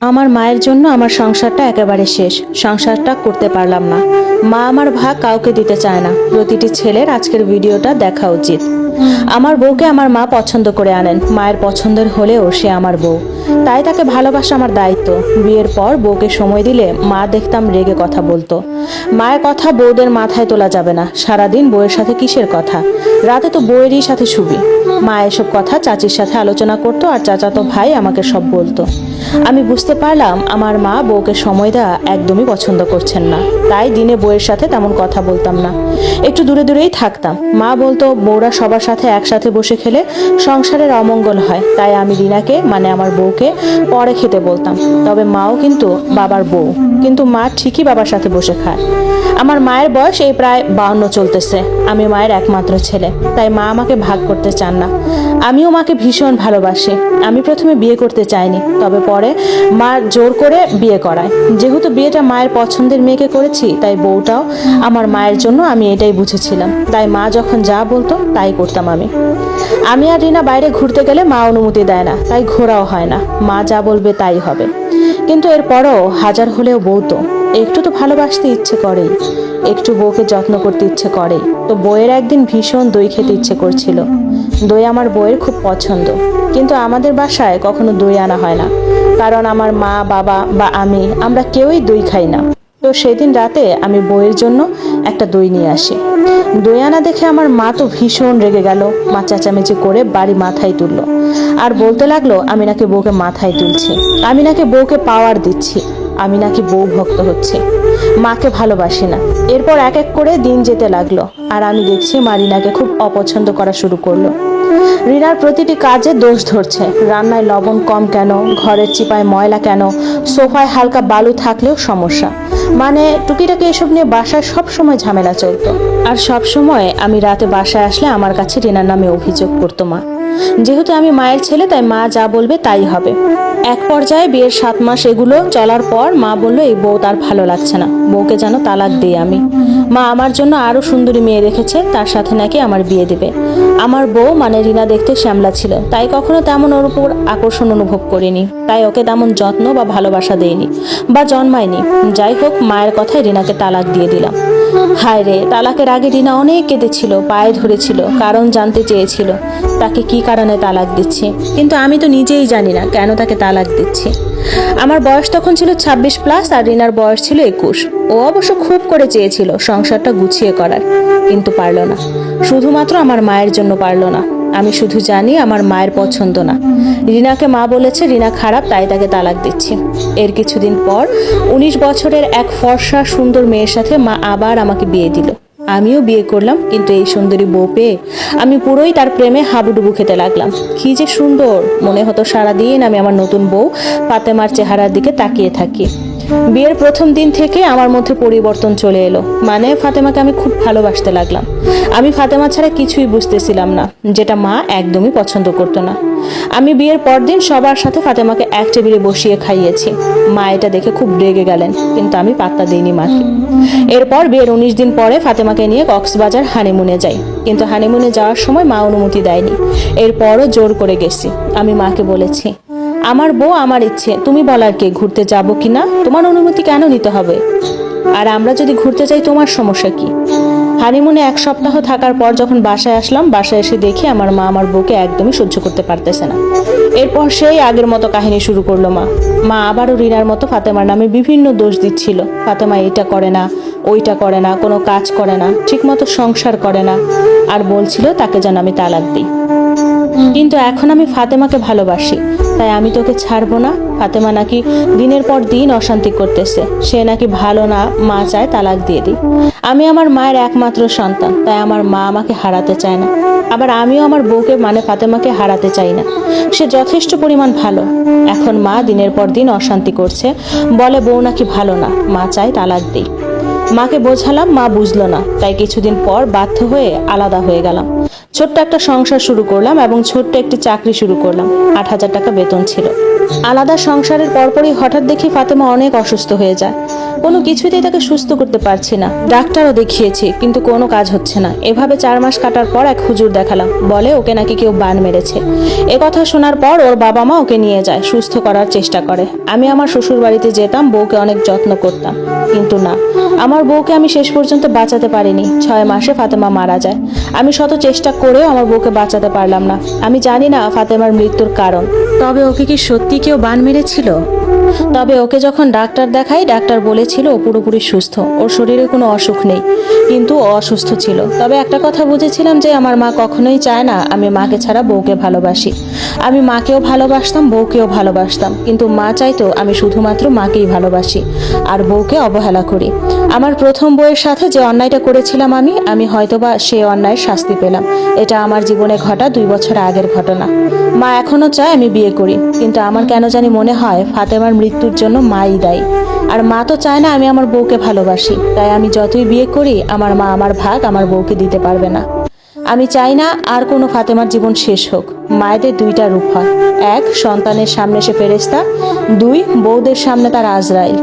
আমার মায়ের জন্য আমার সংসারটা একেবারে শেষ। সংসারটা করতে পারলাম না। মা আমার ভাগ কাউকে দিতে চায় না। প্রতিটি ছেলের আজকের ভিডিওটা দেখা উচিত। আমার বউকে আমার মা পছন্দ করে আনেন। মায়ের পছন্দের হলেও সে আমার বউ, তাই তাকে ভালোবাসা আমার দায়িত্ব। বিয়ের পর বউকে সময় দিলে মা দেখতাম রেগে কথা বলতো। মায়ের কথা বউদের মাথায় তোলা যাবে না। সারাদিন বউয়ের সাথে কিসের কথা, রাতে তো বউয়েরই সাথে শুবি। মা এসব কথা চাচির সাথে আলোচনা করতো, আর চাচাতো ভাই আমাকে সব বলতো। আমি বুঝতে পারলাম আমার মা বউকে সময় দেওয়া একদমই পছন্দ করছেন না। তাই দিনে বউয়ের সাথে তেমন কথা বলতাম না, একটু দূরে দূরেই থাকতাম। মা বলতো বউরা সবার সাথে একসাথে বসে খেলে সংসারের অমঙ্গল হয়। তাই আমি রিনাকে মানে আমার বউকে পরে খেতে বলতাম। তবে মাও কিন্তু বাবার বউ, কিন্তু মা ঠিকই বাবার সাথে বসে খায়। আমার মায়ের বয়স এই প্রায় 52 চলতেছে। আমি মায়ের একমাত্র ছেলে, তাই মা আমাকে ভাগ করতে চান না। আমিও মাকে ভীষণ ভালোবাসি। আমি প্রথমে বিয়ে করতে চাইনি, তবে পরে মা জোর করে বিয়ে করায়। যেহেতু বিয়েটা মায়ের পছন্দের মেয়েকে করেছি, তাই বউটাও আমার মায়ের জন্য, আমি এটাই বুঝেছিলাম। তাই মা যখন যা বলতো তাই করতাম। আমি আর রিনা বাইরে ঘুরতে গেলে মা অনুমতি দেয় না, তাই ঘোরাও হয় না। মা যা বলবে তাই হবে। কিন্তু এরপরও হাজার হলেও বউ তো একটু তো ভালোবাসতে ইচ্ছে করেই, একটু বউকে যত্ন করতে ইচ্ছে করেই। তো বউয়ের একদিন ভীষণ দই খেতে ইচ্ছে করছিল। দই আমার বউয়ের খুব পছন্দ, কিন্তু আমাদের বাসায় কখনো দই আনা হয় না, কারণ আমার মা বাবা বা আমরা কেউই দই খাই না। তো সেদিন রাতে আমি বউয়ের জন্য একটা দই নিয়ে আসি। দই আনা দেখে আমার মা তো ভীষণ রেগে গেল। মা চেঁচামেচি করে বাড়ি মাথায় তুললো, আর বলতে লাগলো আমি নাকি বউকে মাথায় তুলছি, আমি নাকি বউকে পাওয়ার দিচ্ছি, আমি নাকি বউ ভক্ত হচ্ছে, মাকে ভালোবাসি না। এরপর এক এক করে দিন যেতে লাগলো, আর আমি দেখছি মা রিনাকে খুব অপছন্দ করা শুরু করলো। রিনার প্রতিটি কাজে দোষ ধরছে। রান্নায় লবণ কম কেন, ঘরের চিপায় ময়লা কেন, সোফায় হালকা বালু থাকলেও সমস্যা। মানে টুকিটাকি এসব নিয়ে বাসায় সব সময় ঝামেলা চলতো। আর সব সময় আমি রাতে বাসায় আসলে আমার কাছে রিনার নামে অভিযোগ করতো মা। যেহেতু আমি মায়ের ছেলে, তাই মা যা বলবে তাই হবে। এক পর্যায়ে বিয়ের 7 মাস এগুলো চলার পর মা বলল এই বউ তার ভালো লাগছে না, বউকে যেন তালাক দিই আমি। মা আমার জন্য আরো সুন্দরী মেয়ে রেখেছে, তার সাথে নাকি আমার বিয়ে দিবে। আমার বউ মানে রিনা দেখতে শ্যামলা ছিল, তাই কখনো তেমন ওর উপর আকর্ষণ অনুভব করিনি, তাই ওকে তেমন যত্ন বা ভালোবাসা দেইনি বা জন্মায়নি। যাই হোক, মায়ের কথায় রিনাকে তালাক দিয়ে দিলাম। হায় রে, তালাকের আগে রিনা অনেক কেঁদেছিল, পায়ে ধরেছিল, কারণ জানতে চেয়েছিল তাকে কি কারণে তালাক দিচ্ছে। কিন্তু আমি তো নিজেই জানি না কেন তাকে তালাক দিচ্ছি। আমার বয়স তখন ছিল 26+, আর রিনার বয়স ছিল 21। ও অবশ্য খুব করে চেয়েছিল সংসারটা গুছিয়ে করার, কিন্তু পারল না। শুধুমাত্র আমার মায়ের জন্য পারল না। আমি শুধু জানি আমার মায়ের পছন্দ না। রিনাকে মা বলেছে রিনা খারাপ, তাই তাকে তালাক দিচ্ছি। এর কিছুদিন পর 19 বছরের এক ফর্সা সুন্দর মেয়ের সাথে মা আবার আমাকে বিয়ে দিল। আমিও বিয়ে করলাম, কিন্তু এই সুন্দরী বউ পেয়ে আমি পুরোই তার প্রেমে হাবুডুবু খেতে লাগলাম। কি যে সুন্দর, মনে হতো সারাদিন আমি আমার নতুন বউ ফাতেমার চেহারার দিকে তাকিয়ে থাকি। বিয়ের প্রথম দিন থেকে আমার মধ্যে পরিবর্তন চলে এলো। মানে ফাতেমাকে আমি খুব ভালোবাসতে লাগলাম। আমি ফাতেমা ছাড়া কিছুই বুঝতেছিলাম না, যেটা মা একদমই পছন্দ করতো না। আমি বিয়ের পরদিন সবার সাথে ফাতেমাকে এক টেবিলে বসিয়ে খাইয়েছি। মা এটা দেখে খুব রেগে গেলেন, কিন্তু আমি পাত্তা দিইনি মাকে। এরপর বিয়ের 19 দিন পরে ফাতেমাকে নিয়ে কক্সবাজার হানিমুনে যাই, কিন্তু হানিমুনে যাওয়ার সময় মা অনুমতি দেয়নি। এরপরও জোর করে গেছি। আমি মাকে বলেছি আমার বউ, আমার ইচ্ছে, তুমি বলার কে, ঘুরতে যাব কিনা তোমার অনুমতি কেন নিতে হবে? আর আমরা যদি ঘুরতে যাই তোমার সমস্যা কি? হানিমুনে 1 সপ্তাহ থাকার পর যখন বাসায় আসলাম, বাসায় এসে দেখি আমার মা আমার বউকে একদমই সহ্য করতে পারতেছে না। এরপর সেই আগের মতো কাহিনী শুরু করলো মা আবারও রিনার মতো ফাতেমার নামে বিভিন্ন দোষ দিচ্ছিল। ফাতেমা এটা করে না, ওইটা করে না, কোনো কাজ করে না, ঠিকমতো সংসার করে না, আর বলছিল তাকে যেন আমি তালাক দিই। কিন্তু এখন আমি ফাতেমাকে ভালোবাসি, তাই আমি তোকে ছাড়বো না। ফাতেমা নাকি দিনের পর দিন অশান্তি করতেছে, সে নাকি ভালো না, মা চায় তালাক দিয়ে দিই। আমি আমার মায়ের একমাত্র সন্তান, তাই আমার মা আমাকে হারাতে চায় না। আবার আমিও আমার বউকে মানে ফাতেমাকে হারাতে চাই না। সে যথেষ্ট পরিমাণ ভালো। এখন মা দিনের পর দিন অশান্তি করছে, বলে বউ নাকি ভালো না, মা চায় তালাক দিই। মাকে বোঝালাম, মা বুঝলো না, তাই কিছুদিন পর বাধ্য হয়ে আলাদা হয়ে গেলাম। ছোট্ট একটা সংসার শুরু করলাম এবং ছোট্ট একটি চাকরি শুরু করলাম। 8,000 টাকা বেতন ছিল। আলাদা সংসারের পরপরই হঠাৎ দেখি ফাতেমা অনেক অসুস্থ হয়ে যায়। কোনো কিছুতেই তাকে সুস্থ করতে পারছি না। ডাক্তারও দেখিয়েছি, কিন্তু কোনো কাজ হচ্ছে না। এভাবে 4 মাস কাটার পর এক হুজুর দেখালাম, বলে ওকে নাকি কেউ বান মেরেছে। কথা শোনার পর ওর বাবা মা ওকে নিয়ে যায়, সুস্থ করার চেষ্টা করে। আমি আমার শ্বশুর বাড়িতে যেতাম, বউকে অনেক যত্ন করতাম, কিন্তু না, আমার বউকে আমি শেষ পর্যন্ত বাঁচাতে পারিনি। 6 মাসে ফাতেমা মারা যায়। আমি শত চেষ্টা করেও আমার বউকে বাঁচাতে পারলাম না। আমি জানি না ফাতেমার মৃত্যুর কারণ, তবে ওকে কি সত্যি কেউ বান মেরেছিল? তবে ওকে যখন ডাক্তার দেখাই, ডাক্তার বলেছিল ও পুরোপুরি সুস্থ, ওর শরীরে কোনো অসুখ নেই, কিন্তু ও অসুস্থ ছিল। তবে একটা কথা বুঝেছিলাম যে আমার মা কখনোই চায় না আমি মাকে ছাড়া বউকে ভালোবাসি। আমি মাকেও ভালোবাসতাম, বউকেও ভালোবাসতাম, কিন্তু মা চাইতো আমি শুধুমাত্র মাকেই ভালোবাসি আর বউকে অবহেলা করি। আমার প্রথম বউয়ের সাথে যে অন্যায়টা করেছিলাম আমি হয়তোবা সে অন্যায়ের শাস্তি পেলাম। এটা আমার জীবনে ঘটা 2 বছর আগের ঘটনা। মা এখনো চায় আমি বিয়ে করি, কিন্তু আমার কেন জানি মনে হয় ফাতেমার মৃত্যুর জন্য মাই দায়ী। আর মা তো চায় না আমি আমার বউকে ভালোবাসি, তাই আমি যতই বিয়ে করি আমার মা আমার ভাগ আমার বউকে দিতে পারবে না। আমি চাই না আর কোনো ফাতেমার জীবন শেষ হোক। মায়েদের 2টা রূপ হয়, 1 সন্তানের সামনে সে ফেরেশতা, 2 বউদের সামনে তার আজরাইল।